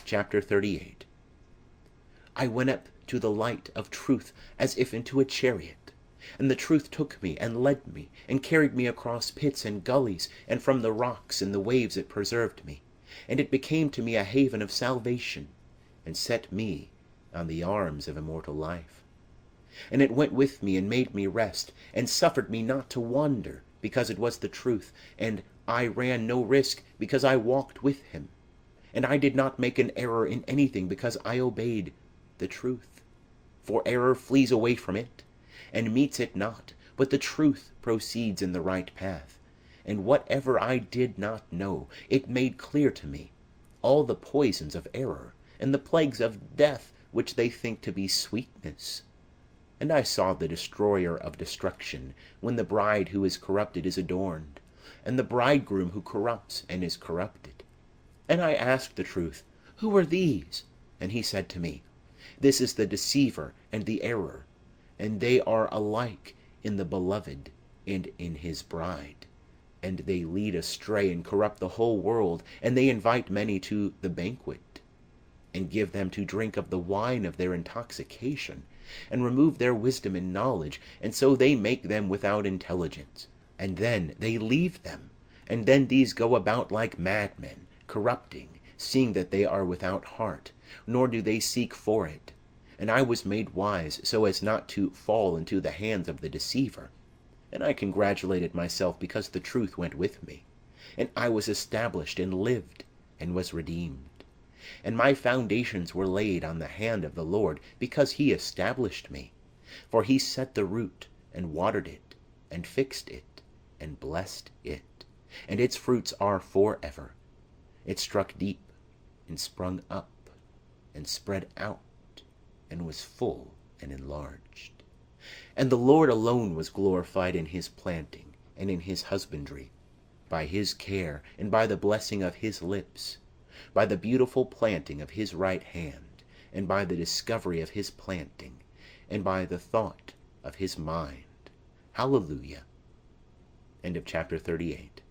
Chapter 38. I went up to the light of truth as if into a chariot. And the truth took me, and led me, and carried me across pits and gullies, and from the rocks and the waves it preserved me. And it became to me a haven of salvation, and set me on the arms of immortal life. And it went with me, and made me rest, and suffered me not to wander, because it was the truth, and I ran no risk, because I walked with him. And I did not make an error in anything, because I obeyed the truth. For error flees away from it, and meets it not, but the truth proceeds in the right path. And whatever I did not know, it made clear to me, all the poisons of error, and the plagues of death, which they think to be sweetness. And I saw the destroyer of destruction, when the bride who is corrupted is adorned, and the bridegroom who corrupts and is corrupted. And I asked the truth, Who are these? And he said to me, This is the deceiver and the error, and they are alike in the beloved and in his bride. And they lead astray and corrupt the whole world, and they invite many to the banquet, and give them to drink of the wine of their intoxication, and remove their wisdom and knowledge, and so they make them without intelligence. And then they leave them, and then these go about like madmen, corrupting, seeing that they are without heart, nor do they seek for it. And I was made wise so as not to fall into the hands of the deceiver. And I congratulated myself because the truth went with me. And I was established and lived and was redeemed. And my foundations were laid on the hand of the Lord, because he established me. For he set the root, and watered it, and fixed it, and blessed it. And its fruits are for ever. It struck deep, and sprung up, and spread out, and was full and enlarged. And the Lord alone was glorified in his planting, and in his husbandry, by his care, and by the blessing of his lips, by the beautiful planting of his right hand, and by the discovery of his planting, and by the thought of his mind. Hallelujah. End of chapter 38.